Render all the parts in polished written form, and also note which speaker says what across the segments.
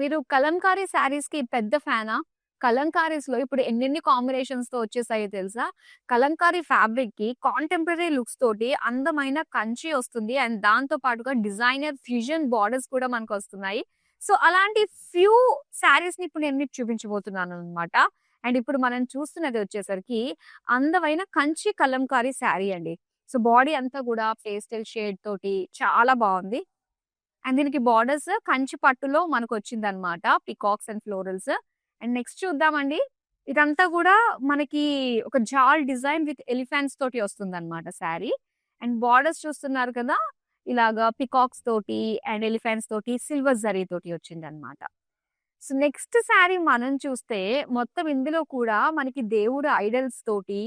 Speaker 1: మీరు కలంకారీ శారీస్‌కి పెద్ద ఫ్యానా? కలంకారీస్‌లో ఇప్పుడు ఎన్నెన్ని కాంబినేషన్స్‌తో వచ్చేసాయో తెలుసా? కలంకారీ ఫ్యాబ్రిక్‌కి కాంటెంపరరీ లుక్స్ తోటి అందమైన కంచి వస్తుంది. అండ్ దాంతో పాటుగా డిజైనర్ ఫ్యూజన్ బోర్డర్స్ కూడా మనకొస్తున్నాయి. సో, అలాంటి ఫ్యూ శారీస్‌ని ఇప్పుడు నేను మీకు చూపించబోతున్నాననమాట. అండ్ ఇప్పుడు మనం చూస్తున్నది వచ్చేసరికి అందమైన కంచి కలంకారీ శారీ అండి. సో, బాడీ అంతా కూడా పేస్టల్ షేడ్ తోటి చాలా బావుంది. అండ్ దీనికి బోర్డర్స్ కంచి పట్టులో మనకొచ్చిందనమాట. Peacocks and florals. And next చూద్దామండి. ఇదంతా గూడా మనకి ఒక జాల్ డిజైన్ విత్ ఎలిఫెంట్స్ తోటి వస్తుందనమాట శారీ. అండ్ బోర్డర్స్ చూస్తున్నారు కదా! ఇలాగా పీకాక్స్ తోటి అండ్ ఎలిఫెంట్స్ తోటి సిల్వర్ జరీ తోటి వచ్చిందనమాట. సో, నెక్స్ట్ శారీ మనం చూస్తే మొత్తం ఇందులో కూడా మనకి దేవుడు ఐడల్స్ తోటి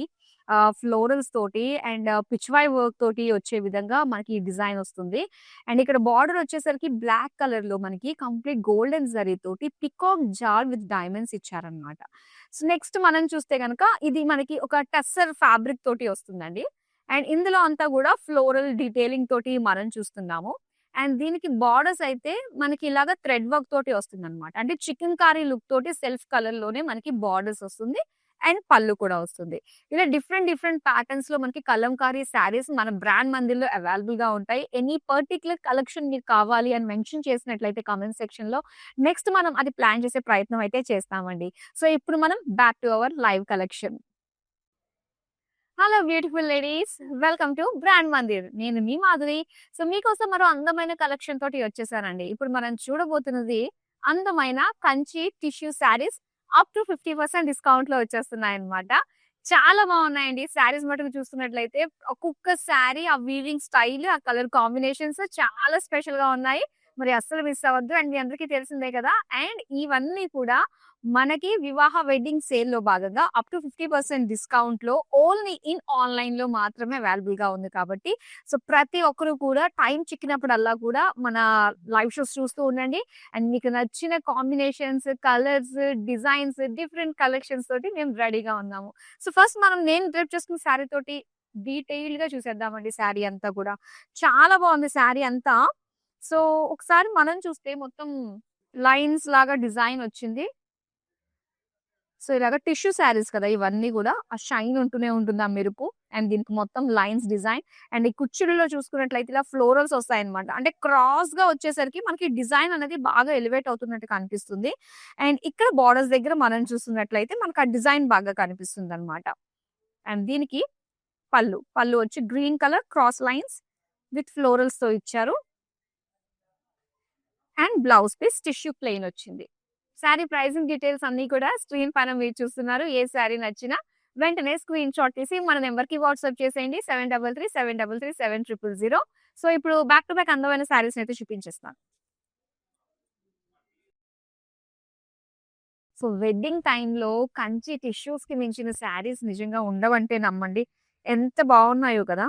Speaker 1: ఫ్లోరల్స్ తోటి అండ్ పిచ్‌వై వర్క్ తోటి వచ్చే విధంగా మనకి ఈ డిజైన్ వస్తుంది. అండ్ ఇక్కడ బార్డర్ వచ్చేసరికి బ్లాక్ కలర్‌లో మనకి కంప్లీట్ గోల్డెన్ జరీ తోటి పికాక్ జాల్ విత్ డైమండ్స్ ఇచ్చారన్నమాట. సో, నెక్స్ట్ మనం చూస్తే గనక ఇది మనకి ఒక టస్సర్ ఫ్యాబ్రిక్ తోటి వస్తుందండి. అండ్ ఇందులో అంతా గూడా ఫ్లోరల్ డీటెయిలింగ్ తోటి మనం చూస్తున్నాము. అండ్ దీనికి బార్డర్స్ అయితే మనకి ఇలాగ థ్రెడ్ వర్క్ తోటి వస్తుందన్నమాట. అంటే చికెన్ కర్రీ లుక్ తోటి సెల్ఫ్ కలర్‌లోనే మనకి బార్డర్స్ వస్తుంది. అండ్ పళ్ళు కూడా వస్తుంది. ఇలా డిఫరెంట్ డిఫరెంట్ ప్యాటర్న్స్‌లో మనకి కలంకారీ శారీస్ మన బ్రాండ్ మందిర్‌లో అవైలబుల్‌గా ఉంటాయి. ఎనీ పర్టిక్యులర్ కలెక్షన్ మీకు కావాలి అని మెన్షన్ చేసినట్లయితే కామెంట్ సెక్షన్‌లో నెక్స్ట్ మనం అది ప్లాన్ చేసే ప్రయత్నం అయితే చేస్తామండి. సో, ఇప్పుడు మనం back to our live collection. Hello beautiful ladies. Welcome to brand Mandir. నేను మీ మాధురి. సో, మీకోసం మరో అందమైన కలెక్షన్ తోటి వచ్చేసానండి. ఇప్పుడు మనం చూడబోతున్నది అందమైన Kanchi tissue saris up to 50% డిస్కౌంట్‌లో వచ్చేస్తున్నాయన్నమాట. చాలా బాగున్నాయండి. శారీస్ మటుకు చూస్తున్నట్లయితే ఒక్కొక్క శారీ ఆ వీవింగ్ స్టైల్, ఆ కలర్ కాంబినేషన్స్ చాలా స్పెషల్‌గా ఉన్నాయి. మరి అస్సలు మిస్ అవ్వద్దు. అండ్ మీ అందరికీ తెలిసిందే కదా! అండ్ ఇవన్నీ కూడా మనకి వివాహ వెడ్డింగ్ సేల్‌లో భాగంగా అప్ టు 50% డిస్కౌంట్‌లో ఓన్లీ ఇన్ ఆన్‌లైన్‌లో మాత్రమే అవైలబుల్‌గా ఉంది కాబట్టి, సో, ప్రతి ఒక్కరు కూడా టైం చిక్కినప్పుడల్లా కూడా మన లైవ్ షోస్ చూస్తూ ఉండండి. అండ్ మీకు నచ్చిన combinations, colours, designs, different collections తోటి మేము రెడీగా ఉన్నాము. సో, ఫస్ట్ నేను డ్రెప్ చేసుకున్న శారీ తోటి డీటెయిల్డ్‌గా చూసేద్దామండి శారీ అంతా కూడా. చాలా బావుంది శారీ అంతా. సో, ఒకసారి మనం చూస్తే మొత్తం లైన్స్ లాగా డిజైన్ వచ్చింది. సో, ఇలాగ టిష్యూ శారీస్ కదా! ఇవన్నీ గూడా. ఆ షైన్ ఉంటూనే ఉంటుంది. ఆ మెరుపు. అండ్ దీనికి మొత్తం లైన్స్ డిజైన్. అండ్ ఈ కుచ్చుళ్ళలో చూసుకున్నట్లయితే ఇలా ఫ్లోరల్స్ వస్తాయన్నమాట. అంటే క్రాస్‌గా వచ్చేసరికి మనకి డిజైన్ అనేది బాగా ఎలివేట్ అవుతున్నట్టు కనిపిస్తుంది. అండ్ ఇక్కడ బోర్డర్స్ దగ్గర మనం చూస్తున్నట్లయితే మనకు ఆ డిజైన్ బాగా కనిపిస్తుందన్నమాట. అండ్ దీనికి పళ్ళు. పళ్ళు వచ్చి green colour cross lines with ఫ్లోరల్స్‌తో ఇచ్చారు. And blouse piece tissue plain వచ్చింది. శారీ ప్రైజింగ్ డీటెయిల్స్ అన్నీ కూడా స్క్రీన్ పైన మీరు చూస్తున్నారు. ఏ శారీ నచ్చినా వెంటనే స్క్రీన్ షాట్ తీసి మన నంబర్‌కి వాట్సాప్ చేసేయండి. 7337337000. సో, ఇప్పుడు బ్యాక్ టు బ్యాక్ అందమైన శారీస్‌ని అయితే చూపించేస్తాను. సో, వెడ్డింగ్ టైమ్‌లో కంచి టిష్యూస్‌కి మించిన శారీస్ నిజంగా ఉండవంటే నమ్మండి. ఎంత బాగున్నాయో కదా!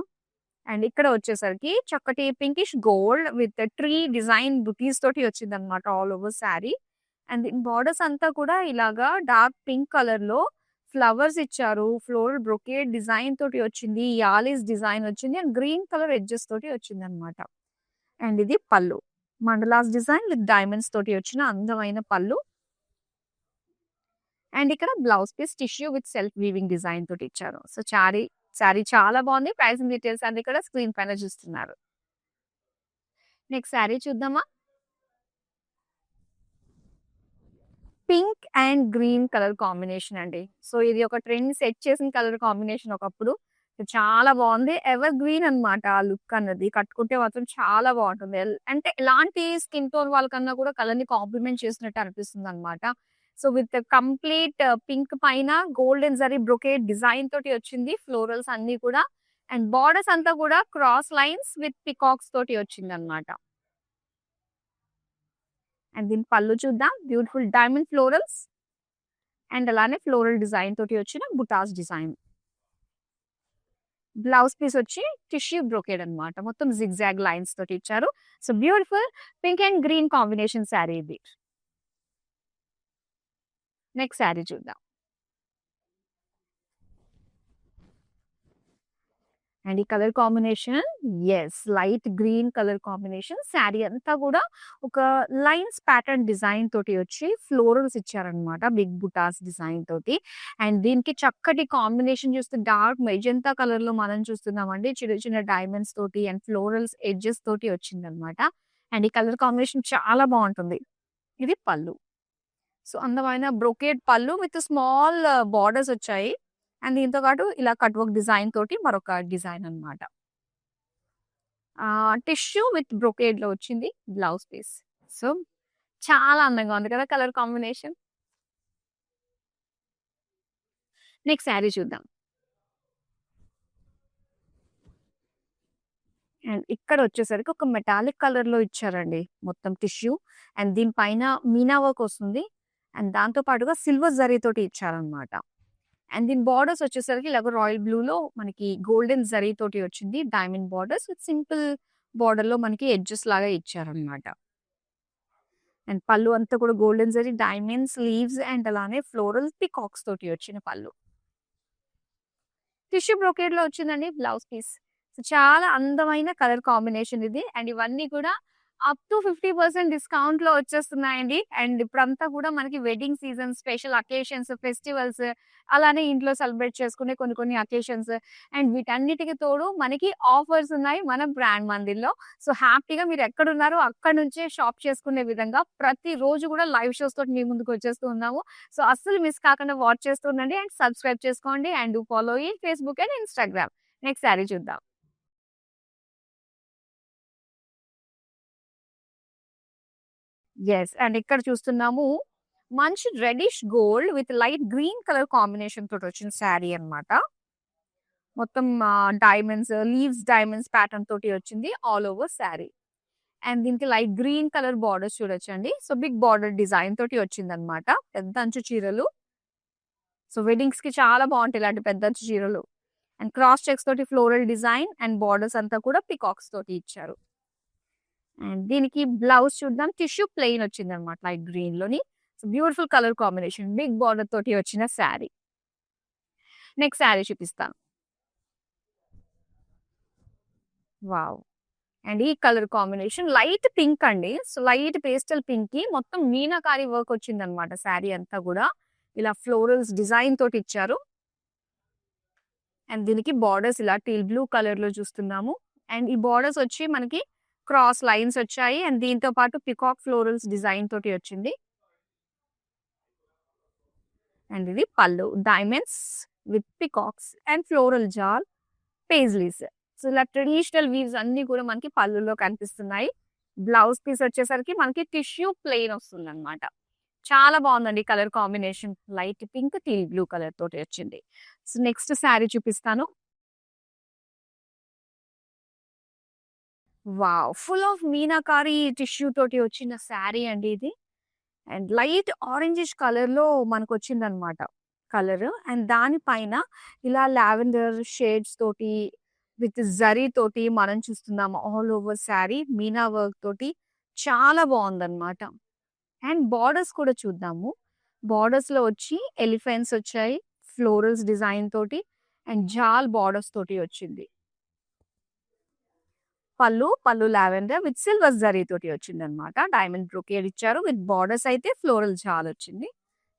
Speaker 1: అండ్ ఇక్కడ వచ్చేసరికి చక్కటి pinkish gold with tree design బుటీస్ తోటి వచ్చిందన్నమాట ఆల్ ఓవర్ శారీ. అండ్ దీని బోర్డర్స్ అంతా కూడా ఇలాగా డార్క్ పింక్ కలర్‌లో ఫ్లవర్స్ ఇచ్చారు. ఫ్లోరల్ బ్రొకేడ్ డిజైన్ తోటి వచ్చింది. యాలిస్ డిజైన్ వచ్చింది. అండ్ గ్రీన్ కలర్ ఎడ్జెస్ తోటి వచ్చిందన్నమాట. అండ్ ఇది పళ్ళు. మండలాస్ డిజైన్ విత్ డైమండ్స్ తోటి వచ్చిన అందమైన పళ్ళు. అండ్ ఇక్కడ blouse piece tissue with self weaving design తోటి ఇచ్చారు. సో, శారీ చాలా బాగుంది. ప్రైసింగ్ డీటెయిల్స్ అన్ని కూడా స్క్రీన్ పైన చూస్తున్నారు. నెక్స్ట్ శారీ చూద్దామా? Pink and green colour combination అండి. సో, ఇది ఒక ట్రెండ్ సెట్ చేసిన కలర్ కాంబినేషన్ ఒకప్పుడు. చాలా బావుంది. ఎవర్ గ్రీన్ అన్నమాట ఆ లుక్ అన్నది. కట్టుకుంటే మాత్రం చాలా బావుంటుంది. అంటే ఎలాంటి స్కిన్ టోన్ వాళ్ళకన్నా కూడా కలర్‌ని కాంప్లిమెంట్ చేసినట్టు అనిపిస్తుందన్నమాట. సో, విత్ కంప్లీట్ పింక్ పైన గోల్డెన్ జరీ బ్రొకేడ్ డిజైన్ తోటి వచ్చింది. ఫ్లోరల్స్ అన్నీ కూడా. అండ్ బోర్డర్స్ అంతా కూడా క్రాస్ లైన్స్ విత్ పీకాక్స్ తోటి వచ్చిందన్నమాట. అండ్ దీని పళ్ళు చూద్దాం. బ్యూటిఫుల్ డైమండ్ ఫ్లోరల్స్ అండ్ అలానే ఫ్లోరల్ డిజైన్ తోటి వచ్చిన బుటాస్ డిజైన్. బ్లౌజ్ పీస్ వచ్చి టిష్యూ బ్రొకేడ్ అన్నమాట. మొత్తం జిగ్‌జాగ్ లైన్స్ తోటి ఇచ్చారు. So, beautiful pink and green combination sari ఇది. నెక్స్ట్ శారీ చూద్దాం. అండ్ ఈ colour combination light green colour combination. Sari అంతా కూడా ఒక లైన్స్ ప్యాటర్న్ డిజైన్ తోటి వచ్చి ఫ్లోరల్స్ ఇచ్చారనమాట. బిగ్ బుటాస్ డిజైన్ తోటి. అండ్ దీనికి చక్కటి కాంబినేషన్ చూస్తే డార్క్ మెజెంతా కలర్ లో మనం చూస్తున్నామండి. చిన్న చిన్న డైమండ్స్ తోటి అండ్ ఫ్లోరల్స్ ఎడ్జెస్ తోటి వచ్చిందనమాట. అండ్ ఈ కలర్ కాంబినేషన్ చాలా బాగుంటుంది. ఇది పళ్ళు. సో అందమైన బ్రొకేడ్ పళ్ళు విత్ స్మాల్ బార్డర్స్ వచ్చాయి. అండ్ దీంతో పాటు ఇలా కట్ వర్క్ డిజైన్ తోటి మరొక డిజైన్ అనమాట. టిష్యూ విత్ బ్రొకేడ్ లో వచ్చింది బ్లౌజ్ పీస్. సో చాలా అందంగా ఉంది కదా కలర్ కాంబినేషన్. నెక్స్ట్ శారీ చూద్దాం. అండ్ ఇక్కడ వచ్చేసరికి ఒక మెటాలిక్ కలర్ లో ఇచ్చారండి మొత్తం టిష్యూ. అండ్ దీనిపైన మీనా వర్క్ వస్తుంది. అండ్ దాంతో పాటుగా సిల్వర్ జరీ తోటి ఇచ్చారనమాట. అండ్ దీని బార్డర్స్ వచ్చేసరికి ఇలాగ రాయల్ బ్లూ లో మనకి గోల్డెన్ జరీ తోటి వచ్చింది. Diamond borders with simple border లో మనకి ఎడ్జెస్ లాగా ఇచ్చారనమాట. అండ్ పళ్ళు అంతా కూడా golden zari, diamonds, leaves and అలానే ఫ్లోరల్ పికాక్స్ తోటి వచ్చిన పళ్ళు. టిష్యూ బ్రోకేడ్ లో వచ్చిందండి బ్లౌజ్ పీస్. సో చాలా అందమైన కలర్ కాంబినేషన్ ఇది. అండ్ ఇవన్నీ కూడా అప్ టు 50% డిస్కౌంట్ లో వచ్చేస్తున్నాయండి. అండ్ ఇప్పుడంతా కూడా మనకి wedding season, special occasions, festivals, అలానే ఇంట్లో సెలబ్రేట్ చేసుకునే కొన్ని కొన్ని అకేషన్స్ అండ్ వీటన్నిటికి తోడు మనకి ఆఫర్స్ ఉన్నాయి మన బ్రాండ్ మందిర్లో. సో హ్యాపీగా మీరు ఎక్కడున్నారో అక్కడ నుంచే షాప్ చేసుకునే విధంగా ప్రతి రోజు కూడా లైవ్ షోస్ తోటి మీ ముందుకు వచ్చేస్తూ ఉన్నాము. సో అస్సలు మిస్ కాకుండా వాచ్ చేస్తూ ఉండండి అండ్ సబ్స్క్రైబ్ చేసుకోండి and follow in Facebook and Instagram. Next sari చూద్దాం. అండ్ ఇక్కడ చూస్తున్నాము మంచి reddish gold with light green colour combination తోటి వచ్చిన శారీ అన్నమాట. మొత్తం డైమండ్స్, లీవ్స్ డైమండ్స్ ప్యాటర్న్ తోటి వచ్చింది ఆల్ ఓవర్ శారీ. అండ్ దీనికి లైట్ గ్రీన్ కలర్ బార్డర్స్ చూడొచ్చండి. సో బిగ్ బార్డర్ డిజైన్ తోటి వచ్చింది అనమాట. పెద్ద అంచు చీరలు. సో వెడ్డింగ్స్ కి చాలా బాగుంటాయి ఇలాంటి పెద్ద అంచు చీరలు. అండ్ క్రాస్ చెక్స్ తోటి ఫ్లోరల్ డిజైన్ అండ్ బార్డర్స్ అంతా కూడా పికాక్స్ తోటి ఇచ్చారు. అండ్ దీనికి బ్లౌజ్ చూద్దాం. టిష్యూ ప్లెయిన్ వచ్చింది అనమాట లైట్ గ్రీన్ లోని. Beautiful colour combination, big border తోటి వచ్చిన శారీ. నెక్స్ట్ శారీ చూపిస్తాను. వావ్. అండ్ ఈ కలర్ కాంబినేషన్ లైట్ పింక్ అండి. సో లైట్ పేస్టల్ పింక్ కి మొత్తం మీనాకారి వర్క్ వచ్చింది అనమాట. శారీ అంతా కూడా ఇలా ఫ్లోరల్స్ డిజైన్ తోటి ఇచ్చారు. అండ్ దీనికి బార్డర్స్ ఇలా టీల్ బ్లూ కలర్ లో చూస్తున్నాము. అండ్ ఈ బార్డర్స్ వచ్చి మనకి క్రాస్ లైన్స్ వచ్చాయి. అండ్ దీంతో పాటు పికాక్ ఫ్లోరల్స్ డిజైన్ తోటి వచ్చింది. అండ్ ఇది పళ్ళు, diamonds with peacocks and floral jaal, paisleys. So ఇలా ట్రెడిషనల్ వీవ్స్ అన్ని కూడా మనకి పళ్ళులో కనిపిస్తున్నాయి. బ్లౌజ్ పీస్ వచ్చేసరికి మనకి టిష్యూ ప్లెయిన్ వస్తుంది అనమాట. చాలా బాగుందండి colour combination. Light pink, teal blue colour తోటి వచ్చింది. సో నెక్స్ట్ శారీ చూపిస్తాను. Wow, full of meenakari tissue తోటి వచ్చిన శారీ అండి ఇది. అండ్ లైట్ ఆరెంజిష్ కలర్ లో మనకు వచ్చిందనమాట కలర్. అండ్ దానిపైన ఇలా లావెండర్ షేడ్స్ తోటి విత్ జరీ తోటి మనం చూస్తున్నాము all over sari. Meena work తోటి చాలా బాగుందన్నమాట. అండ్ బార్డర్స్ కూడా చూద్దాము. బార్డర్స్ లో వచ్చి ఎలిఫెంట్స్ వచ్చాయి ఫ్లోరల్స్ డిజైన్ తోటి. అండ్ జాల్ బార్డర్స్ తోటి వచ్చింది. పళ్ళు లావెండర్ విత్ సిల్వర్ జరీ తోటి వచ్చింది అనమాట. డైమండ్ బ్రోకేడ్ ఇచ్చారు విత్ బార్డర్స్ అయితే ఫ్లోరల్ జాల్ వచ్చింది.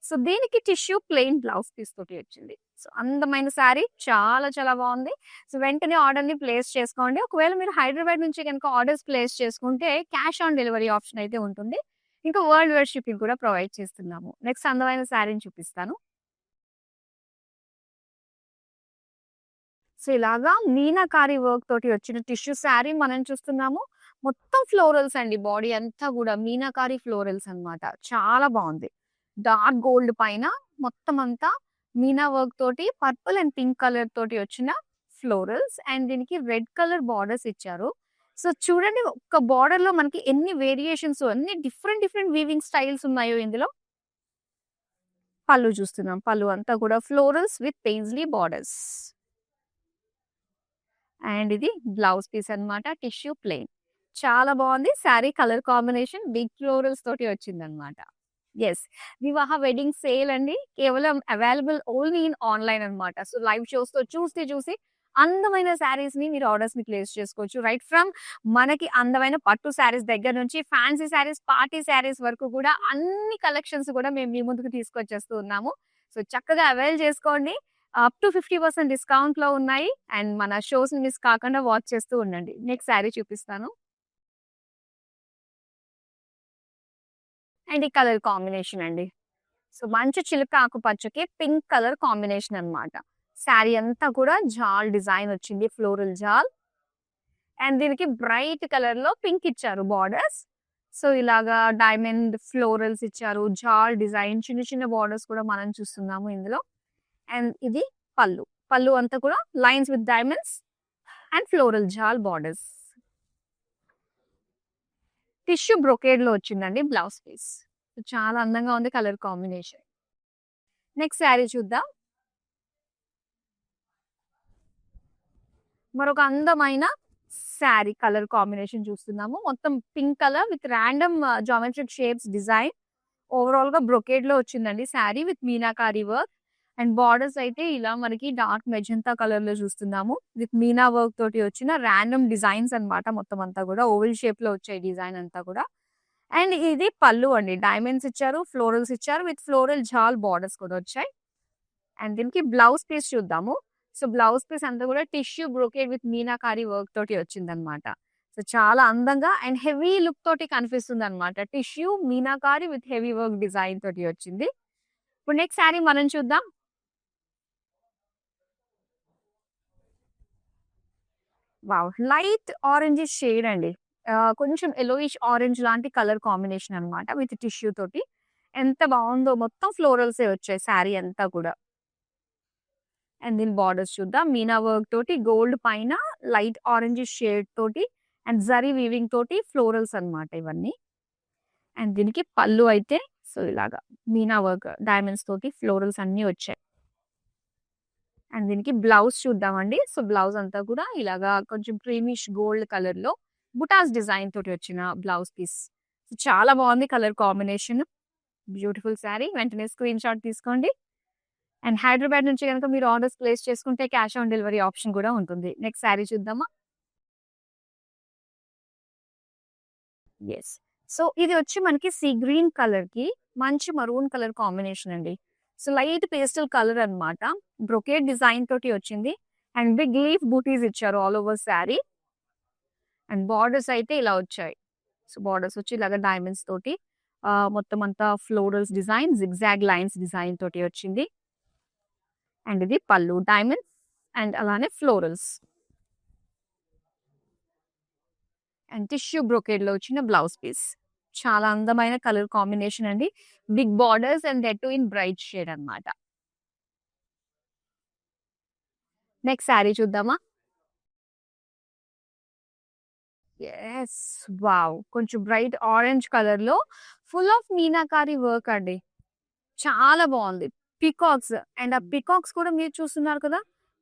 Speaker 1: సో దీనికి టిష్యూ ప్లెయిన్ బ్లౌజ్ పీస్ తోటి వచ్చింది. సో అందమైన శారీ, చాలా చాలా బాగుంది. సో వెంటనే ఆర్డర్ ని ప్లేస్ చేసుకోండి. ఒకవేళ మీరు హైదరాబాద్ నుంచి కనుక ఆర్డర్స్ ప్లేస్ చేసుకుంటే క్యాష్ ఆన్ డెలివరీ ఆప్షన్ అయితే ఉంటుంది. ఇంకా వరల్డ్ వైడ్ షిప్పింగ్ కూడా ప్రొవైడ్ చేస్తున్నాము. నెక్స్ట్ అందమైన శారీని చూపిస్తాను. సో ఇలాగా మీనాకారి వర్క్ తోటి వచ్చిన టిష్యూ శారీ మనం చూస్తున్నాము. మొత్తం ఫ్లోరల్స్ అండి. బాడీ అంతా కూడా మీనాకారి ఫ్లోరల్స్ అన్నమాట. చాలా బాగుంది. డార్క్ గోల్డ్ పైన మొత్తం అంతా మీనా వర్క్ తోటి పర్పుల్ అండ్ పింక్ కలర్ తోటి వచ్చిన ఫ్లోరల్స్. అండ్ దీనికి రెడ్ కలర్ బార్డర్స్ ఇచ్చారు. సో చూడండి ఒక్క బార్డర్ లో మనకి ఎన్ని వేరియేషన్స్, అన్ని డిఫరెంట్ డిఫరెంట్ వీవింగ్ స్టైల్స్ ఉన్నాయో ఇందులో. పళ్ళు చూస్తున్నాం. పళ్ళు అంతా కూడా florals with paisley borders. And ఇది బ్లౌజ్ పీస్ అన్నమాట. Tissue plain. చాలా బాగుంది sari. Colour combination big florals తోటి వచ్చింది అనమాట. వివాహ వెడ్డింగ్ సేల్ అండి. కేవలం అవైలబుల్ ఓన్లీ ఇన్ ఆన్లైన్ అన్నమాట. సో లైవ్ షోస్ తో చూసి అందమైన శారీస్‌ని మీరు ఆర్డర్స్‌ని ప్లేస్ చేసుకోవచ్చు. రైట్ ఫ్రమ్ మనకి అందమైన పట్టు శారీస్ దగ్గర నుంచి ఫ్యాన్సీ శారీస్, పార్టీ శారీస్ వరకు కూడా అన్ని కలెక్షన్స్ కూడా మేము మీ ముందుకు తీసుకొచ్చేస్తూ ఉన్నాము. సో, చక్కగా అవైల్ చేసుకోండి. అప్ టు 50% డిస్కౌంట్‌లో ఉన్నాయి. అండ్ మన షోస్‌ని మిస్ కాకుండా వాచ్ చేస్తూ ఉండండి. నెక్స్ట్ శారీ చూపిస్తాను. అండ్ ఈ కలర్ కాంబినేషన్ అండి. సో, మంచి చిలక ఆకుపచ్చకి పింక్ కలర్ కాంబినేషన్ అన్నమాట. శారీ అంతా కూడా జాల్ డిజైన్ వచ్చింది. ఫ్లోరల్ జాల్. అండ్ దీనికి బ్రైట్ కలర్‌లో పింక్ ఇచ్చారు బోర్డర్స్. సో, ఇలాగా డైమండ్ ఫ్లోరల్స్ ఇచ్చారు. జాల్ డిజైన్ చిన్న చిన్న బోర్డర్స్ కూడా మనం చూస్తున్నాము ఇందులో. అండ్ ఇది పళ్ళు. పళ్ళు అంతా కూడా lines with diamonds and floral jaal borders. Tissue బ్రొకేడ్‌లో వచ్చిందండి బ్లౌజ్ పీస్. చాలా అందంగా ఉంది కలర్ కాంబినేషన్. నెక్స్ట్ శారీ చూద్దాం. మరొక అందమైన శారీ కలర్ కాంబినేషన్ చూస్తున్నాము. మొత్తం pink colour with random geometric shapes design. ఓవరాల్‌గా బ్రొకేడ్‌లో వచ్చిందండి sari with meenakari work. And borders అయితే ఇలా మనకి డార్క్ మెజెంతా కలర్‌లో చూస్తున్నాము. విత్ మీనా వర్క్ తోటి వచ్చిన రాండమ్ డిజైన్స్ అన్నమాట మొత్తం అంతా కూడా. ఓవెల్ షేప్‌లో వచ్చాయి డిజైన్ అంతా కూడా. అండ్ ఇది పళ్ళు అండి. డైమండ్స్ ఇచ్చారు, ఫ్లోరల్స్ ఇచ్చారు విత్ ఫ్లోరల్ జాల్ బోర్డర్స్ కూడా వచ్చాయి. అండ్ దీనికి బ్లౌజ్ పీస్ చూద్దాము. సో, బ్లౌజ్ పీస్ అంతా కూడా tissue brocade with meenakari work తోటి వచ్చిందనమాట. సో, చాలా అందంగా అండ్ హెవీ లుక్ తోటి కనిపిస్తుందనమాట. Tissue meenakari with heavy work design తోటి వచ్చింది. ఇప్పుడు నెక్స్ట్ శారీ మనం చూద్దాం. వావ్! లైట్ ఆరెంజిష్ షేడ్ అండి. కొంచెం యెల్లోయిష్ ఆరెంజ్ లాంటి కలర్ కాంబినేషన్ అన్నమాట విత్ టిష్యూ తోటి. ఎంత బావుందో మొత్తం ఫ్లోరల్సే వచ్చాయి శారీ అంతా కూడా. అండ్ దీని బార్డర్స్ చూద్దాం. మీనా వర్క్ తోటి గోల్డ్ పైన లైట్ ఆరెంజిష్ షేడ్ తోటి అండ్ జరీ వీవింగ్ తోటి ఫ్లోరల్స్ అన్నమాట ఇవన్నీ. అండ్ దీనికి పళ్ళు అయితే సో ఇలాగా మీనా వర్క్ డైమండ్స్ తోటి ఫ్లోరల్స్ అన్నీ వచ్చాయి. అండ్ దీనికి బ్లౌజ్ చూద్దామండి. సో, బ్లౌజ్ అంతా కూడా ఇలాగా కొంచెం క్రీమిష్ గోల్డ్ కలర్‌లో బుటాస్ డిజైన్ తోటి వచ్చిన బ్లౌజ్ పీస్. చాలా బావుంది కలర్ కాంబినేషన్. బ్యూటిఫుల్ శారీ. వెంటనే స్క్రీన్ షాట్ తీసుకోండి. అండ్ హైదరాబాద్ నుంచి గనుక మీరు ఆర్డర్స్ ప్లేస్ చేసుకుంటే క్యాష్ ఆన్ డెలివరీ ఆప్షన్ కూడా ఉంటుంది. నెక్స్ట్ శారీ చూద్దామా? యెస్. సో, ఇది వచ్చి మనకి సీ గ్రీన్ కలర్‌కి మంచి మరూన్ కలర్ కాంబినేషన్ అండి. సో, లైట్ పేస్టల్ కలర్ అన్నమాట. బ్రొకేడ్ డిజైన్ తోటి వచ్చింది. అండ్ బిగ్ లీఫ్ బూటీస్ ఇచ్చారు all over sari. And borders అయితే ఇలా వచ్చాయి. సో, బార్డర్స్ వచ్చి ఇలాగ డైమండ్స్ తోటి మొత్తం అంతా florals design, zigzag lines design తోటి వచ్చింది. అండ్ ఇది పళ్ళు డైమండ్స్ అండ్ అలానే ఫ్లోరల్స్. అండ్ టిష్యూ బ్రొకేడ్‌లో వచ్చిన బ్లౌజ్ పీస్. చాలా అందమైన కలర్ కాంబినేషన్ అండి. Big borders and that too in bright shade అన్నమాట. నెక్స్ట్ శారీ చూద్దామా? యెస్. వావ్! కొంచెం బ్రైట్ ఆరెంజ్ కలర్‌లో ఫుల్ ఆఫ్ మీనాకారి వర్క్ అండి. చాలా బావుంది. పీకాక్స్ అండ్ ఆ పీకాక్స్ కూడా మీరు చూస్తున్నారు కదా!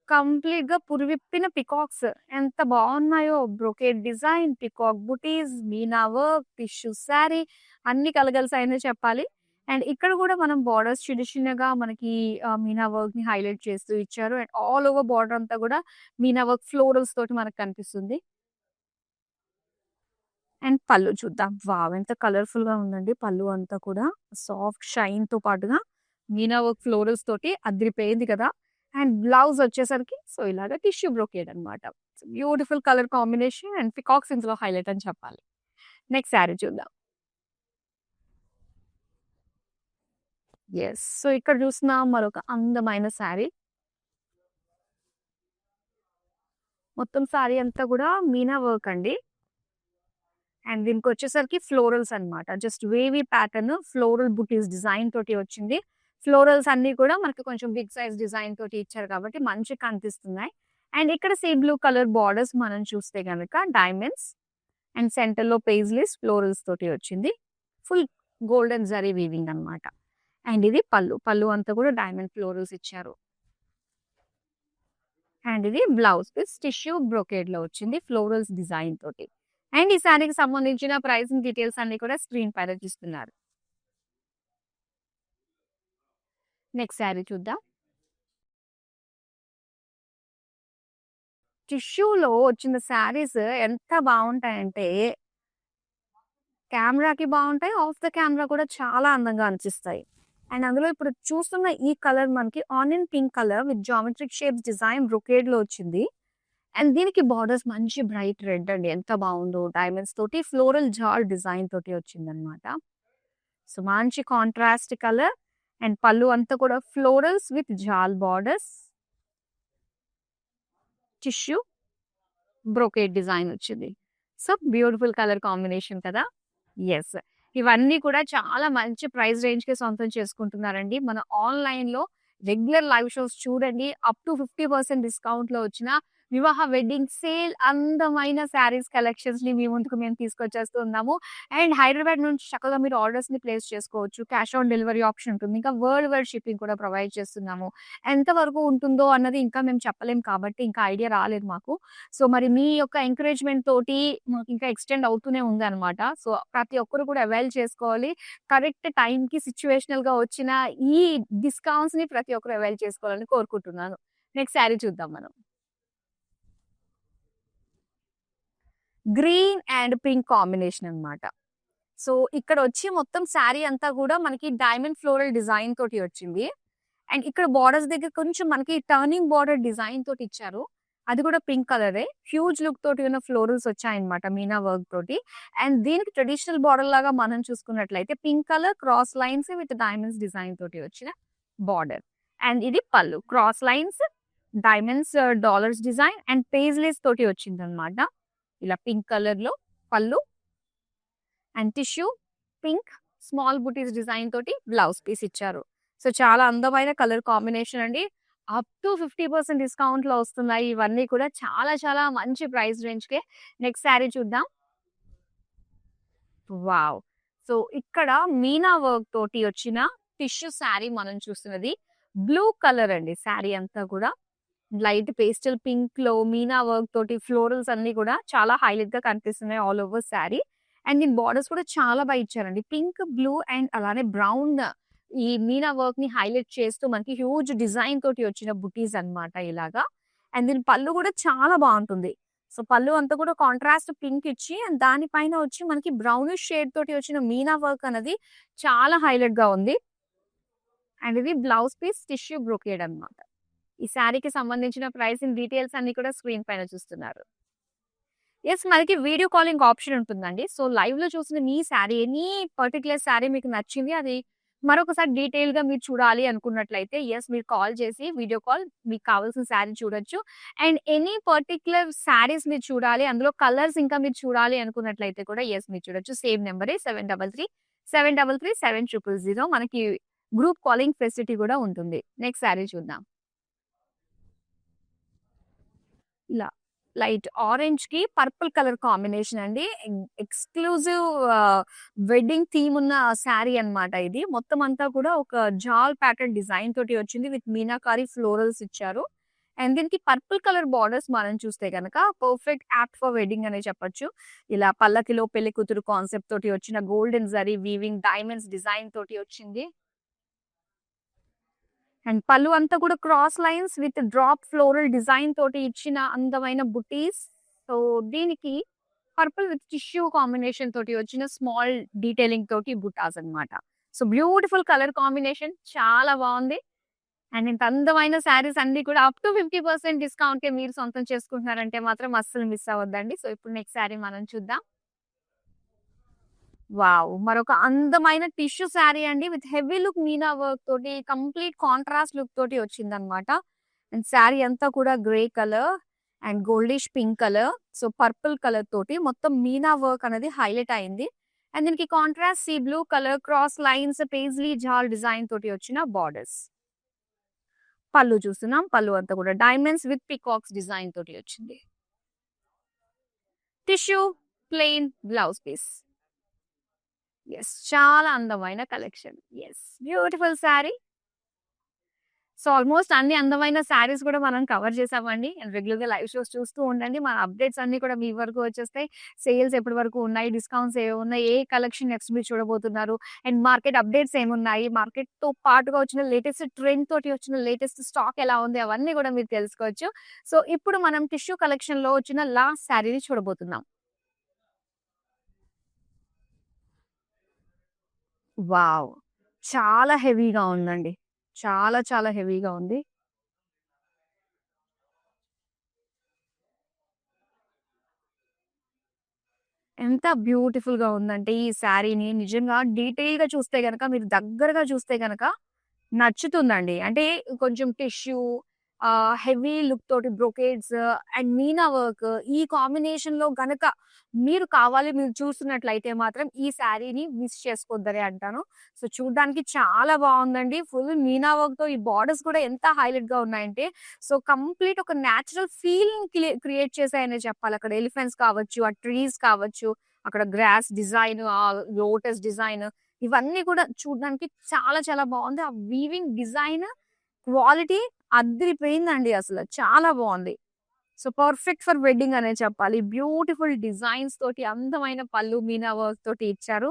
Speaker 1: కంప్లీట్‌గా పురివిప్పిన పీకాక్స్ ఎంత బావున్నాయో. బ్రొకేడ్ డిజైన్, పీకాక్ బుటీస్, మీనా వర్క్, టిష్యూ శారీ అన్నీ కలగలిసాయనే చెప్పాలి. అండ్ ఇక్కడ కూడా మనం బోర్డర్స్ చిన్న చిన్నగా మనకి మీనా వర్క్‌ని హైలైట్ చేస్తూ ఇచ్చారు. అండ్ ఆల్ ఓవర్ బోర్డర్ అంతా కూడా మీనా వర్క్ ఫ్లోరల్స్ తోటి మనకు కనిపిస్తుంది. అండ్ పళ్ళు చూద్దాం. వావ్! ఎంత కలర్‌ఫుల్‌గా ఉందండి పళ్ళు అంతా కూడా. సాఫ్ట్ షైన్‌తో పాటుగా మీనా వర్క్ ఫ్లోరల్స్ తోటి అదిరిపోయింది కదా! అండ్ బ్లౌజ్ వచ్చేసరికి సో, ఇలాగ టిష్యూ బ్రొకేడ్ అన్నమాట. Beautiful colour combination and peacocks ఇందులో హైలైట్ అని చెప్పాలి. నెక్స్ట్ శారీ చూద్దాం. యెస్. సో, ఇక్కడ చూస్తున్నాం మరొక అందమైన శారీ. మొత్తం శారీ అంతా కూడా మీనా వర్క్ అండి. అండ్ దీనికొచ్చేసరికి ఫ్లోరల్స్ అన్నమాట. జస్ట్ వేవీ ప్యాటర్న్ ఫ్లోరల్ బుటీస్ డిజైన్ తోటి వచ్చింది. ఫ్లోరల్స్ అన్నీ కూడా మనకి కొంచెం బిగ్ సైజ్ డిజైన్ తోటి ఇచ్చారు కాబట్టి మంచిగా కనిపిస్తున్నాయి. అండ్ ఇక్కడ సీ బ్లూ కలర్ బార్డర్స్ మనం చూస్తే గనక డైమండ్స్ అండ్ సెంటర్‌లో పెయిజ్‌లీస్ ఫ్లోరల్స్ తోటి వచ్చింది. ఫుల్ గోల్డెన్ జరీ వీవింగ్ అన్నమాట. అండ్ ఇది పళ్ళు. పళ్ళు అంతా కూడా డైమండ్ ఫ్లోరల్స్ ఇచ్చారు. అండ్ ఇది బ్లౌజ్ పీస్ టిష్యూ బ్రొకేడ్‌లో వచ్చింది ఫ్లోరల్స్ డిజైన్ తోటి. అండ్ ఈ శారీకి సంబంధించిన ప్రైసింగ్ డీటెయిల్స్ అన్నీ కూడా స్క్రీన్ పైన చూస్తున్నారు. నెక్స్ట్ శారీ చూద్దాం. టిష్యూలో వచ్చిన శారీస్ ఎంత బావుంటాయంటే, కెమెరాకి బావుంటాయి. ఆఫ్ ద కెమెరా కూడా చాలా అందంగా అనిపిస్తాయి. అండ్ అందులో ఇప్పుడు చూస్తున్న ఈ కలర్ మనకి onion pink colour with geometric shapes design బ్రొకేడ్‌లో వచ్చింది. అండ్ దీనికి బార్డర్స్ మంచి బ్రైట్ రెడ్ అండి. ఎంత బావుందో! డైమండ్స్ తోటి ఫ్లోరల్ జాల్ డిజైన్ తోటి వచ్చిందనమాట. సో, మంచి కాంట్రాస్ట్ కలర్ అండ్ పళ్ళు అంతా కూడా florals with jaal borders. Tissue brocade design వచ్చింది. సో, బ్యూటిఫుల్ కలర్ కాంబినేషన్ కదా! యెస్. ఇవన్నీ కూడా చాలా మంచి ప్రైస్ రేంజ్‌కే సొంతం చేసుకుంటున్నారండి. మన ఆన్‌లైన్‌లో రెగ్యులర్ లైవ్ షోస్ చూడండి. అప్ టు 50% డిస్కౌంట్‌లో వచ్చిన వివాహ వెడ్డింగ్ సేల్ అందమైన శారీస్ కలెక్షన్స్‌ని మీ ముందుకు మేము తీసుకొచ్చేస్తూ ఉన్నాము. అండ్ హైదరాబాద్ నుంచి చక్కగా మీరు ఆర్డర్స్‌ని ప్లేస్ చేసుకోవచ్చు. క్యాష్ ఆన్ డెలివరీ ఆప్షన్ ఉంటుంది. ఇంకా వరల్డ్ వైడ్ షిప్పింగ్ కూడా ప్రొవైడ్ చేస్తున్నాము. ఎంతవరకు ఉంటుందో అన్నది ఇంకా మేము చెప్పలేం కాబట్టి ఇంకా ఐడియా రాలేదు మాకు. సో, మరి మీ యొక్క ఎంకరేజ్‌మెంట్ తోటి మాకింకా ఎక్స్‌టెండ్ అవుతూనే ఉందనమాట. సో, ప్రతి ఒక్కరు కూడా అవైల్ చేసుకోవాలి. కరెక్ట్ టైంకి సిట్యుయేషనల్‌గా వచ్చిన ఈ డిస్కౌంట్స్‌ని ప్రతి ఒక్కరు అవైల్ చేసుకోవాలని కోరుకుంటున్నాను. నెక్స్ట్ శారీ చూద్దాం మనం. గ్రీన్ అండ్ పింక్ కాంబినేషన్ అన్నమాట. సో, ఇక్కడొచ్చి మొత్తం శారీ అంతా గూడా మనకి డైమండ్ ఫ్లోరల్ డిజైన్ తోటి వచ్చింది. అండ్ ఇక్కడ బోర్డర్స్ దగ్గర కొంచెం మనకి టర్నింగ్ బోర్డర్ డిజైన్ తోటి ఇచ్చారు. అది కూడా పింక్ కలరే. హ్యూజ్ లుక్ తోటి ఉన్న ఫ్లోరల్స్ వచ్చాయన్నమాట మీనా వర్క్ తోటి. అండ్ దీనికి ట్రెడిషనల్ బోర్డర్ లాగా మనం చూసుకున్నట్లయితే pink colour cross lines with diamonds design తోటి వచ్చిన బార్డర్. అండ్ ఇది pallu. Cross lines, diamonds dollars design and paisleys తోటి వచ్చిందన్నమాట. ఇలా పింక్ కలర్‌లో pallu and tissue pink small butis design తోటి బ్లౌజ్ పీస్ ఇచ్చారు. సో, చాలా అందమైన కలర్ కాంబినేషన్ అండి. అప్ టు 50% డిస్కౌంట్‌లో వస్తున్నాయి. ఇవన్నీ కూడా చాలా చాలా మంచి ప్రైస్ రేంజ్‌కే. నెక్స్ట్ శారీ చూద్దాం. వావ్! సో, ఇక్కడ మీనా వర్క్ తోటి వచ్చిన టిష్యూ శారీ మనం చూస్తున్నది. బ్లూ కలర్ అండి శారీ అంతా కూడా. లైట్ పేస్టల్ పింక్‌లో మీనా వర్క్ తోటి ఫ్లోరల్స్ అన్నీ కూడా చాలా హైలైట్‌గా కనిపిస్తున్నాయి ఆల్ ఓవర్ శారీ. అండ్ దీని బోర్డర్స్ కూడా చాలా ఇచ్చారండి. పింక్, బ్లూ అండ్ అలానే బ్రౌన్ ఈ మీనా వర్క్‌ని హైలైట్ చేస్తూ మనకి హ్యూజ్ డిజైన్ తోటి వచ్చిన బుటీస్ అన్నమాట ఇలాగా. అండ్ దీని పళ్ళు కూడా చాలా బావుంటుంది. సో, పళ్ళు అంతా కూడా కాంట్రాస్ట్ పింక్ ఇచ్చి అండ్ దానిపైన వచ్చి మనకి బ్రౌనిష్ షేడ్ తోటి వచ్చిన మీనా వర్క్ అనేది చాలా హైలైట్‌గా ఉంది. అండ్ ఇది బ్లౌజ్ పీస్ టిష్యూ బ్రొకేడ్ అన్నమాట. ఈ శారీకి సంబంధించిన ప్రైసింగ్ డీటెయిల్స్ అన్ని కూడా స్క్రీన్ పైన చూస్తున్నారు. యెస్. మనకి వీడియో కాలింగ్ ఆప్షన్ ఉంటుందండి. సో, లైవ్‌లో చూసిన మీ శారీ ఎనీ పర్టిక్యులర్ శారీ మీకు నచ్చింది. అది మరొకసారి డీటెయిల్‌గా మీరు చూడాలి అనుకున్నట్లయితే యెస్ మీరు కాల్ చేసి వీడియో కాల్ మీకు కావాల్సిన శారీ చూడొచ్చు. అండ్ ఎనీ పర్టిక్యులర్ శారీస్ మీరు చూడాలి. అందులో కలర్స్ ఇంకా మీరు చూడాలి అనుకున్నట్లయితే కూడా యెస్ మీరు చూడొచ్చు. సేమ్ నంబరే 7337337000 మనకి గ్రూప్ కాలింగ్ ఫెసిలిటీ కూడా ఉంటుంది. నెక్స్ట్ శారీ చూద్దాం. ఇలా లైట్ ఆరెంజ్‌కి పర్పుల్ కలర్ కాంబినేషన్ అండి. ఎక్స్‌క్లూజివ్ వెడ్డింగ్ థీమ్ ఉన్న శారీ అన్నమాట ఇది. మొత్తం అంతా కూడా ఒక జాల్ ప్యాటర్న్ డిజైన్ తోటి వచ్చింది. విత్ మీనాకారి ఫ్లోరల్స్ ఇచ్చారు. అండ్ దీనికి పర్పుల్ కలర్ బోర్డర్స్ మనం చూస్తే గనక పర్ఫెక్ట్ యాప్ట్ ఫర్ వెడ్డింగ్ అనే చెప్పొచ్చు. ఇలా పల్లకిలో పెళ్లి కూతురు కాన్సెప్ట్ తోటి వచ్చిన golden zari weaving diamonds design తోటి వచ్చింది. అండ్ పళ్ళు అంతా కూడా cross lines with drop floral design తోటి ఇచ్చిన అందమైన బుటీస్. సో, దీనికి పర్పుల్ విత్ టిష్యూ కాంబినేషన్ తోటి వచ్చిన స్మాల్ డీటెయిలింగ్ తోటి బుటాస్ అన్నమాట. సో, బ్యూటిఫుల్ కలర్ కాంబినేషన్ చాలా బావుంది. అండ్ ఇంత అందమైన శారీస్ అన్నీ కూడా అప్ టు 50% డిస్కౌంట్‌కే మీరు సొంతం చేసుకుంటున్నారంటే మాత్రం అస్సలు మిస్ అవ్వద్దండి. సో, ఇప్పుడు నెక్స్ట్ శారీ మనం చూద్దాం. వావ్! మరొక అందమైన టిష్యూ శారీ అండి. With heavy look meena work తోటి కంప్లీట్ కాంట్రాస్ట్ లుక్ తోటి వచ్చిందనమాట. అండ్ శారీ అంతా కూడా grey colour and goldish pink colour. So, purple colour తోటి మొత్తం మీనా వర్క్ అనేది హైలైట్ అయింది. అండ్ దీనికి contrast sea blue colour cross lines paisley jaal design తోటి వచ్చిన బార్డర్స్. పళ్ళు చూస్తున్నాం. పళ్ళు అంతా కూడా డైమండ్స్ విత్ పీకాక్స్ డిజైన్ తోటి వచ్చింది. Tissue plain blouse piece. Yes. చాలా అందమైన collection. Yes. Beautiful sari. So, almost అన్ని అందమైన శారీస్ కూడా మనం కవర్ చేసామండి. అండ్ రెగ్యులర్‌గా లైవ్ షోస్ చూస్తూ ఉండండి. మన అప్డేట్స్ అన్నీ కూడా మీ వరకు వచ్చేస్తాయి. సేల్స్ ఎప్పటి వరకు ఉన్నాయి? డిస్కౌంట్స్ ఏవున్నాయి? ఏ కలెక్షన్ నెక్స్ట్ మీరు చూడబోతున్నారు? అండ్ మార్కెట్ అప్డేట్స్ ఏమున్నాయి? మార్కెట్‌తో పాటుగా వచ్చిన లేటెస్ట్ ట్రెండ్ తోటి వచ్చిన లేటెస్ట్ స్టాక్ ఎలా ఉంది? అవన్నీ కూడా మీరు తెలుసుకోవచ్చు. సో, ఇప్పుడు మనం టిష్యూ కలెక్షన్‌లో వచ్చిన లాస్ట్ శారీని చూడబోతున్నాం. వావ్! చాలా హెవీగా ఉందండి. చాలా చాలా హెవీగా ఉంది. ఎంత బ్యూటిఫుల్‌గా ఉందంటే ఈ శారీని నిజంగా డీటెయిల్‌గా చూస్తే గనక మీరు దగ్గరగా చూస్తే గనక నచ్చుతుందండి. అంటే కొంచెం టిష్యూ హెవీ లుక్ తోటి బ్రొకేడ్స్ అండ్ మీనా వర్క్ ఈ కాంబినేషన్‌లో గనక మీరు చూస్తున్నట్లయితే మాత్రం ఈ శారీని మిస్ చేసుకోవద్దనే అంటాను. సో, చూడ్డానికి చాలా బావుందండి. ఫుల్ మీనా వర్క్‌తో ఈ బోర్డర్స్ కూడా ఎంత హైలైట్‌గా ఉన్నాయంటే సో, కంప్లీట్ ఒక నేచురల్ ఫీలింగ్ క్రియేట్ చేశాయనే చెప్పాలి. అక్కడ ఎలిఫెంట్స్ కావచ్చు, ఆ ట్రీస్ కావచ్చు, అక్కడ గ్రాస్ డిజైన్, లోటస్ డిజైన్ ఇవన్నీ కూడా చూడడానికి చాలా చాలా బావుంది. ఆ వీవింగ్ డిజైన్ క్వాలిటీ అద్దిరిపోయిందండి అసల. చాలా బావుంది. సో, పర్ఫెక్ట్ ఫర్ వెడ్డింగ్ అనే చెప్పాలి. బ్యూటిఫుల్ డిజైన్స్ తోటి అందమైన పళ్ళు మీనా వర్క్ తోటి ఇచ్చారు.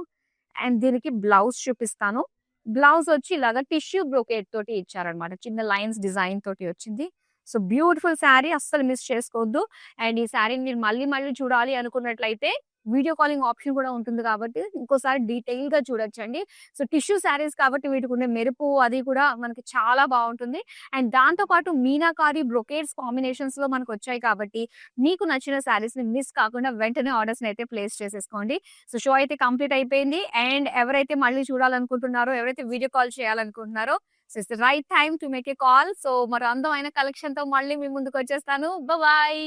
Speaker 1: అండ్ దీనికి బ్లౌజ్ చూపిస్తాను. బ్లౌజ్ వచ్చి ఇలాగా టిష్యూ బ్రొకేడ్ తోటి ఇచ్చారనమాట. చిన్న లైన్స్ డిజైన్ తోటి వచ్చింది. సో, బ్యూటిఫుల్ శారీ అస్సలు మిస్ చేసుకోవద్దు. అండ్ ఈ శారీని మీరు మళ్ళీ మళ్ళీ చూడాలి అనుకున్నట్లయితే వీడియో కాలింగ్ ఆప్షన్ కూడా ఉంటుంది కాబట్టి ఇంకోసారి డీటెయిల్‌గా చూడొచ్చండి. సో, టిష్యూ శారీస్ కాబట్టి వీటికుండే మెరుపు అది కూడా మనకి చాలా బావుంటుంది. అండ్ దాంతో పాటు మీనాకారి, బ్రొకేడ్స్ కాంబినేషన్స్‌లో మనకొచ్చాయి కాబట్టి మీకు నచ్చిన శారీస్‌ని మిస్ కాకుండా వెంటనే ఆర్డర్స్‌నైతే ప్లేస్ చేసేసుకోండి. సో, షో అయితే కంప్లీట్ అయిపోయింది. అండ్ ఎవరైతే మళ్ళీ చూడాలనుకుంటున్నారో, ఎవరైతే వీడియో కాల్ చేయాలనుకుంటున్నారో so, it's the right time to make a call. So, మరో అందమైన కలెక్షన్‌తో మళ్ళీ మీ ముందుకొచ్చేస్తాను. బాయ్.